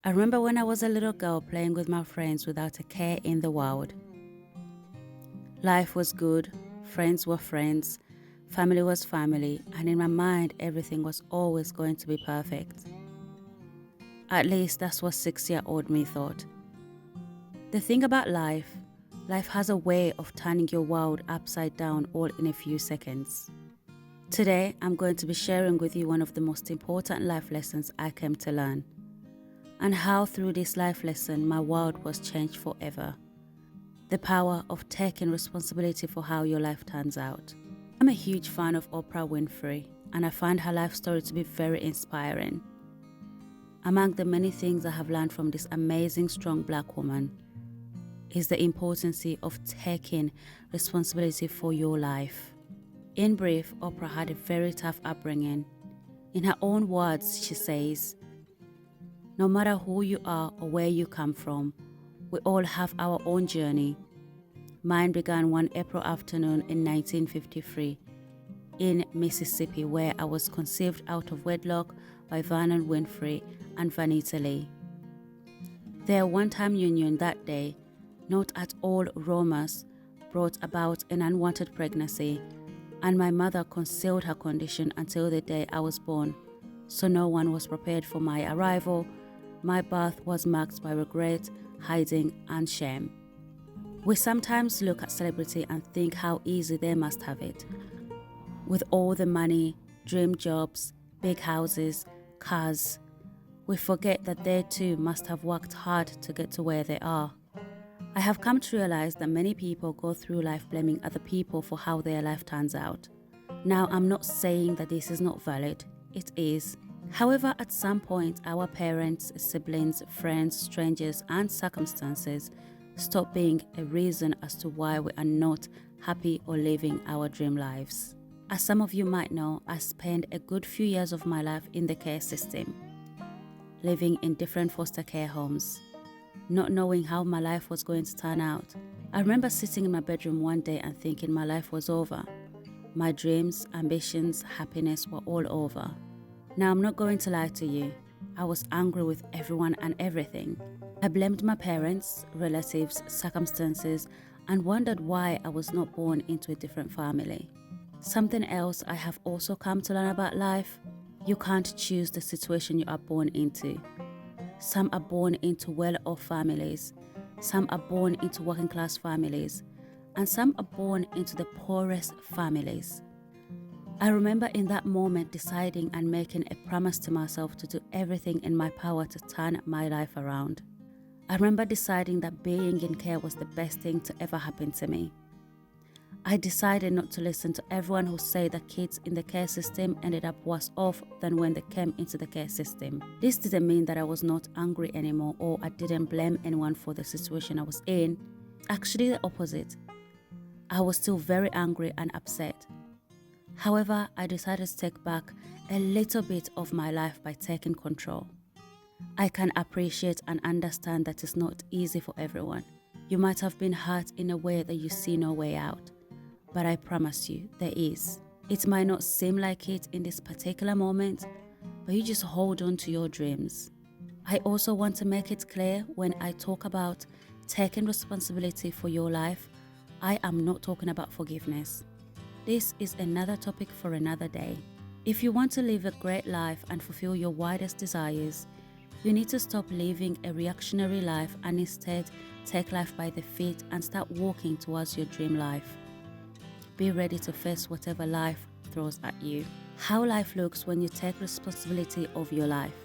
I remember when I was a little girl playing with my friends without a care in the world. Life was good, friends were friends, family was family, and in my mind everything was always going to be perfect. At least that's what 6-year-old me thought. The thing about life has a way of turning your world upside down all in a few seconds. Today, I'm going to be sharing with you one of the most important life lessons I came to learn, and how through this life lesson my world was changed forever. The power of taking responsibility for how your life turns out. I'm a huge fan of Oprah Winfrey, and I find her life story to be very inspiring. Among the many things I have learned from this amazing, strong Black woman is the importance of taking responsibility for your life. In brief, Oprah had a very tough upbringing. In her own words, she says, "No matter who you are or where you come from, we all have our own journey. Mine began one April afternoon in 1953 in Mississippi, where I was conceived out of wedlock by Vernon Winfrey and Vanita Lee. Their one-time union that day, not at all romance, brought about an unwanted pregnancy, and my mother concealed her condition until the day I was born, so no one was prepared for my arrival. My birth was marked by regret, hiding, and shame." We sometimes look at celebrity and think how easy they must have it. With all the money, dream jobs, big houses, cars, we forget that they too must have worked hard to get to where they are. I have come to realize that many people go through life blaming other people for how their life turns out. Now, I'm not saying that this is not valid. It is. However, at some point, our parents, siblings, friends, strangers, and circumstances stop being a reason as to why we are not happy or living our dream lives. As some of you might know, I spent a good few years of my life in the care system, living in different foster care homes, not knowing how my life was going to turn out. I remember sitting in my bedroom one day and thinking my life was over. My dreams, ambitions, happiness were all over. Now, I'm not going to lie to you. I was angry with everyone and everything. I blamed my parents, relatives, circumstances, and wondered why I was not born into a different family. Something else I have also come to learn about life: you can't choose the situation you are born into. Some are born into well-off families, some are born into working-class families, and some are born into the poorest families. I remember in that moment deciding and making a promise to myself to do everything in my power to turn my life around. I remember deciding that being in care was the best thing to ever happen to me. I decided not to listen to everyone who said that kids in the care system ended up worse off than when they came into the care system. This didn't mean that I was not angry anymore or I didn't blame anyone for the situation I was in. Actually, the opposite. I was still very angry and upset. However, I decided to take back a little bit of my life by taking control. I can appreciate and understand that it's not easy for everyone. You might have been hurt in a way that you see no way out, but I promise you, there is. It might not seem like it in this particular moment, but you just hold on to your dreams. I also want to make it clear when I talk about taking responsibility for your life, I am not talking about forgiveness. This is another topic for another day. If you want to live a great life and fulfill your widest desires, you need to stop living a reactionary life and instead take life by the feet and start walking towards your dream life. Be ready to face whatever life throws at you. How life looks when you take responsibility of your life.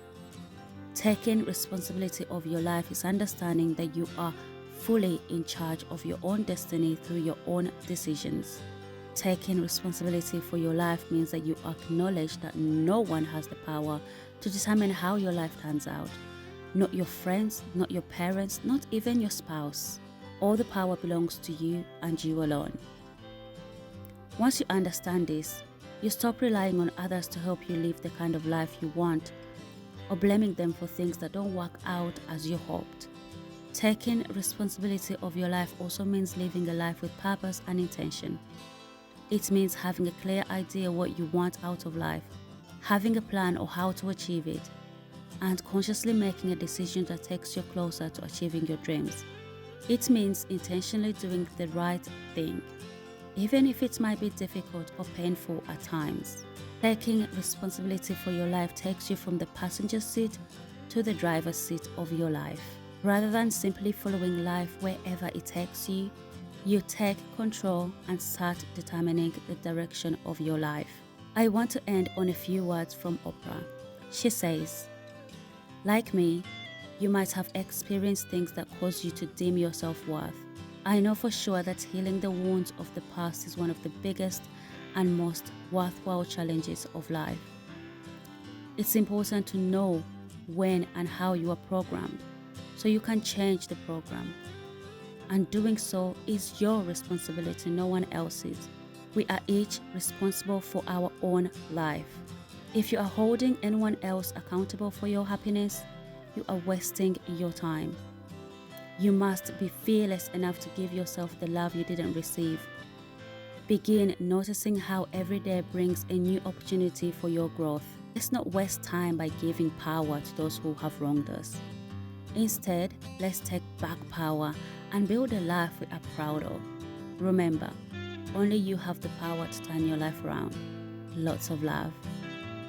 Taking responsibility of your life is understanding that you are fully in charge of your own destiny through your own decisions. Taking responsibility for your life means that you acknowledge that no one has the power to determine how your life turns out. Not your friends, not your parents, not even your spouse. All the power belongs to you and you alone. Once you understand this, you stop relying on others to help you live the kind of life you want, or blaming them for things that don't work out as you hoped. Taking responsibility of your life also means living a life with purpose and intention. It means having a clear idea what you want out of life, having a plan or how to achieve it, and consciously making a decision that takes you closer to achieving your dreams. It means intentionally doing the right thing, even if it might be difficult or painful at times. Taking responsibility for your life takes you from the passenger seat to the driver's seat of your life. Rather than simply following life wherever it takes you, you take control and start determining the direction of your life. I want to end on a few words from Oprah. She says, "Like me, you might have experienced things that cause you to dim your self-worth. I know for sure that healing the wounds of the past is one of the biggest and most worthwhile challenges of life. It's important to know when and how you are programmed, so you can change the program. And doing so is your responsibility, no one else's. We are each responsible for our own life. If you are holding anyone else accountable for your happiness, you are wasting your time. You must be fearless enough to give yourself the love you didn't receive. Begin noticing how every day brings a new opportunity for your growth. Let's not waste time by giving power to those who have wronged us. Instead, let's take back power and build a life we are proud of. Remember, only you have the power to turn your life around. Lots of love.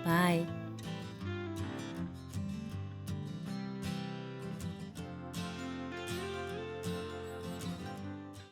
Bye.